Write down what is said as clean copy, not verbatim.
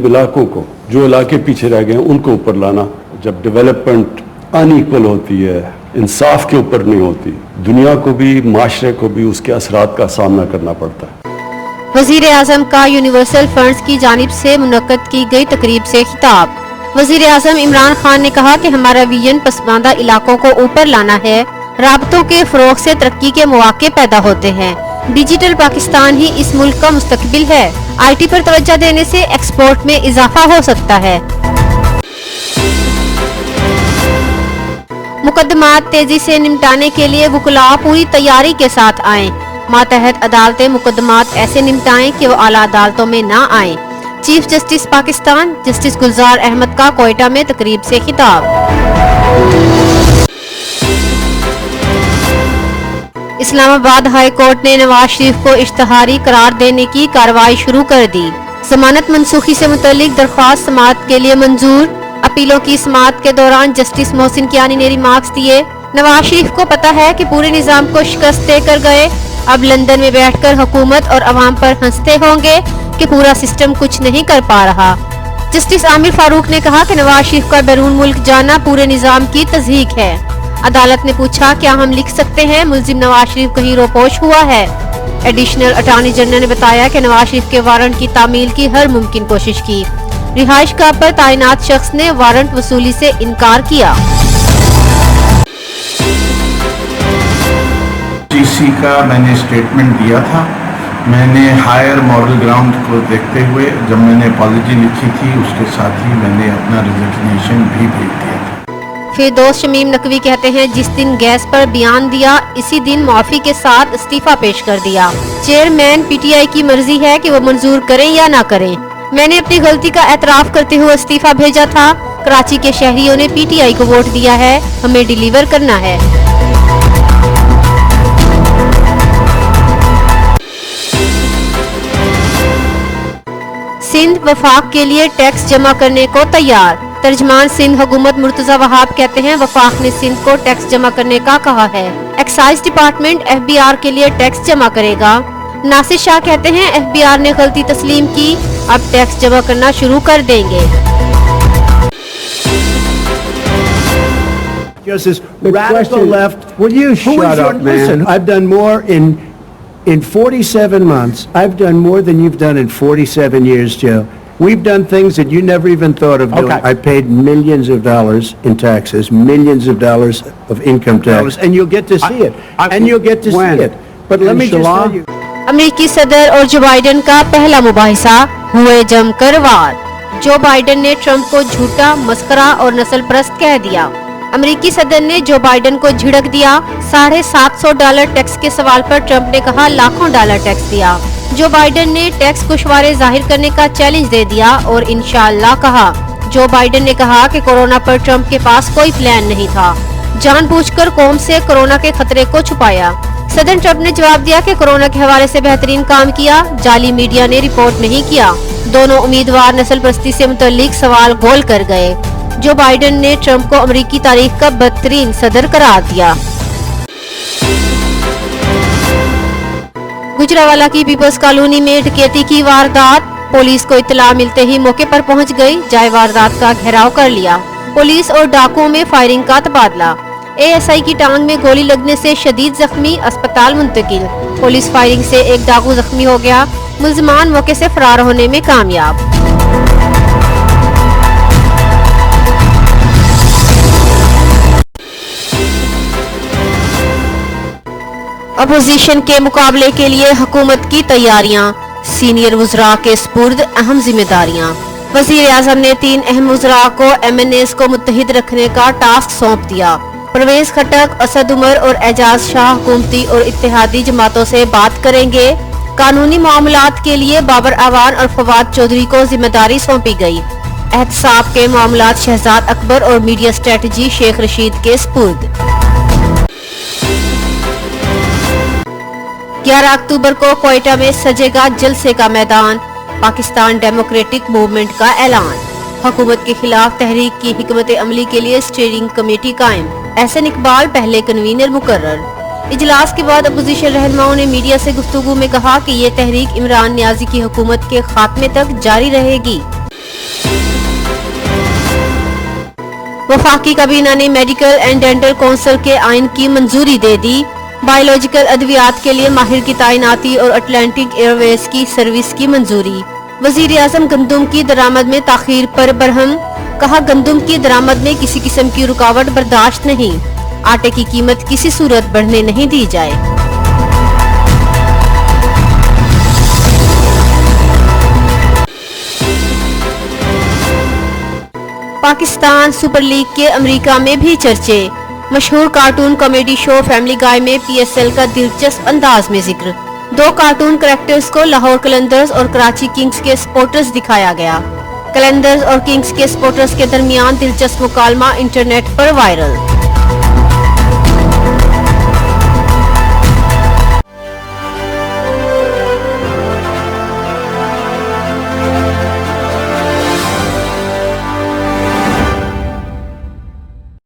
मुस्तहजिब इलाकों को, जो इलाके पीछे रह गए हैं, उनको ऊपर लाना। जब डेवलपमेंट अनइक्वल होती है, इंसाफ के ऊपर नहीं होती, दुनिया को भी, माशरे को भी उसके असरात का सामना करना पड़ता है। वजीर आजम का यूनिवर्सल फंड्स की जानिब से मुनक्कद की गई तकरीब से खिताब। वजीर आजम इमरान खान ने कहा कि हमारा विजन पसमानदा इलाकों को ऊपर लाना है। राबतों के फरोग से तरक्की के मौके पैदा होते हैं। डिजिटल पाकिस्तान ही इस मुल्क का मुस्तकबिल है। IT पर तवज्जो देने से एक्सपोर्ट में इजाफा हो सकता है। मुकदमात तेजी से निपटाने के लिए वुकला पूरी तैयारी के साथ आएं। मातहत अदालतें मुकदमात ऐसे निपटाएं कि वो आला अदालतों में ना आएं। चीफ जस्टिस पाकिस्तान जस्टिस गुलजार अहमद का कोयटा में तकरीब से खिताब। इस्लामाबाद हाई कोर्ट ने नवाज शरीफ को इश्तिहारी करार देने की कार्रवाई शुरू कर दी। जमानत मनसूखी से मुतल्लिक दरख्वास्त समाअत के लिए मंजूर। अपीलों की समाअत के दौरान जस्टिस मोहसिन कियानी ने रिमार्क्स दिए। नवाज शरीफ को पता है कि पूरे निजाम को शिकस्त देकर गए, अब लंदन में बैठकर हुकूमत और अवाम पर हंसते होंगे कि पूरा सिस्टम कुछ नहीं कर पा रहा। जस्टिस आमिर फारूक ने कहा कि नवाज शरीफ का बैरून मुल्क जाना पूरे निजाम की तज़हीक है। अदालत ने पूछा, क्या हम लिख सकते हैं मुल्जिम नवाज शरीफ कहीं रोपोश हुआ है? एडिशनल अटॉर्नी जनरल ने बताया कि नवाज शरीफ के वारंट की तामील की हर मुमकिन कोशिश की। रिहाइश गाह पर तैनात शख्स ने वारंट वसूली से इनकार किया। GC का मैंने स्टेटमेंट दिया था। मैंने हायर मॉरल ग्राउंड को देखते हुए जब मैंने अपॉलजी लिखी थी, उसके साथ ही मैंने अपना रिजिग्नेशन भी भेज दिया था। फिरदौस शमीम नकवी कहते हैं, जिस दिन गैस पर बयान दिया इसी दिन मुआफी के साथ इस्तीफा पेश कर दिया। चेयरमैन PTI की मर्जी है कि वो मंजूर करें या ना करें। मैंने अपनी गलती का एतराफ करते हुए इस्तीफा भेजा था। कराची के शहरियों ने PTI को वोट दिया है, हमें डिलीवर करना है। सिंध वफाक के लिए टैक्स जमा करने को तैयार। तर्जमान सिंध हुकूमत मुर्तजा वहाब कहते हैं, वफाक ने सिंध को टैक्स जमा करने का कहा है। एक्साइज डिपार्टमेंट FBR के लिए टैक्स जमा करेगा। नासिर शाह कहते हैं, FBR ने गलती तस्लीम की, अब टैक्स जमा करना शुरू कर देंगे। Justice, radical left. Will you shut up, man? Listen, I've done more in 47 months. I've done more than you've done in 47 years, Joe. We've done things that you never even thought of doing. Okay. I paid millions of dollars in taxes, millions of dollars of income tax, and you'll get to see it. And you'll get to see it. But let me just tell you. अमेरिकी सदर और जो Biden का पहला मुबाहिसा, हुए जमकर वार। जो Biden ने ट्रंप को झूठा, मस्करा और नस्ल परस्त कह दिया। अमेरिकी सदर ने जो बाइडन को झिड़क दिया। $750 टैक्स के सवाल पर ट्रंप ने कहा लाखों डॉलर टैक्स दिया। जो बाइडन ने टैक्स गोशवारे जाहिर करने का चैलेंज दे दिया और इंशाअल्लाह कहा। जो बाइडन ने कहा कि कोरोना पर ट्रंप के पास कोई प्लान नहीं था, जानबूझकर कौम से कोरोना के खतरे को छुपाया। सदर ट्रंप ने जवाब दिया कि कोरोना के हवाले से बेहतरीन काम किया, जाली मीडिया ने रिपोर्ट नहीं किया। दोनों उम्मीदवार नस्ल परस्ती से मुतल्लिक सवाल गोल कर गए। जो बाइडन ने ट्रंप को अमेरिकी तारीख का बदतरीन सदर करार दिया। गुजरावाला की पीपल्स कॉलोनी में डकैती की वारदात। पुलिस को इत्तला मिलते ही मौके पर पहुंच गई, जाए वारदात का घेराव कर लिया। पुलिस और डाकुओं में फायरिंग का तबादला। ASI की टांग में गोली लगने से शदीद जख्मी, अस्पताल मुंतकिल। पुलिस फायरिंग से एक डाकू जख्मी हो गया। मुल्जिमान मौके से फरार होने में कामयाब। अपोजिशन के मुकाबले के लिए हुकूमत की तैयारियां। सीनियर वज़रा के स्पुर्द अहम जिम्मेदारियां। वज़ीर आज़म ने 3 अहम वज़रा को MNAs को मुत्तहिद रखने का टास्क सौंप दिया। परवेज खटक, असद उमर और एजाज शाह हुकूमती और इत्तेहादी जमातों से बात करेंगे। कानूनी मामलात के लिए बाबर आवान और फवाद चौधरी को जिम्मेदारी सौंपी गई। एहतसाब के मामलात शहजाद अकबर और मीडिया स्ट्रेटजी शेख रशीद के स्पुर्द। 11 अक्टूबर को कोयटा में सजेगा जलसे का मैदान। पाकिस्तान डेमोक्रेटिक मूवमेंट का ऐलान। हुकूमत के खिलाफ तहरीक की हिकमत अमली के लिए स्टीयरिंग कमेटी कायम। एहसन इकबाल पहले कन्वीनर मुकर्रर। इजलास के बाद अपोजिशन रहनुमाओं ने मीडिया से गुफ्तगू में कहा कि ये तहरीक इमरान नियाजी की हुकूमत के खात्मे तक जारी रहेगी। वफाकी काबीना ने मेडिकल एंड डेंटल काउंसिल के आइन की मंजूरी दे दी। बायोलॉजिकल अद्वियात के लिए माहिर की तैनाती और अटलांटिक एयरवेज की सर्विस की मंजूरी। वजीर आजम गंदम की दरामद में ताखीर पर बरहम, कहा गंदम की दरामद में किसी किस्म की रुकावट बर्दाश्त नहीं, आटे की कीमत किसी सूरत बढ़ने नहीं दी जाए। पाकिस्तान सुपर लीग के अमेरिका में भी चर्चे। मशहूर कार्टून कॉमेडी शो फैमिली गाय में पीएसएल का दिलचस्प अंदाज में जिक्र। 2 कार्टून कैरेक्टर्स को लाहौर कलंदर्स और कराची किंग्स के सपोर्टर्स दिखाया गया। कलंदर्स और किंग्स के सपोर्टर्स के दरमियान दिलचस्प मुकालमा इंटरनेट पर वायरल।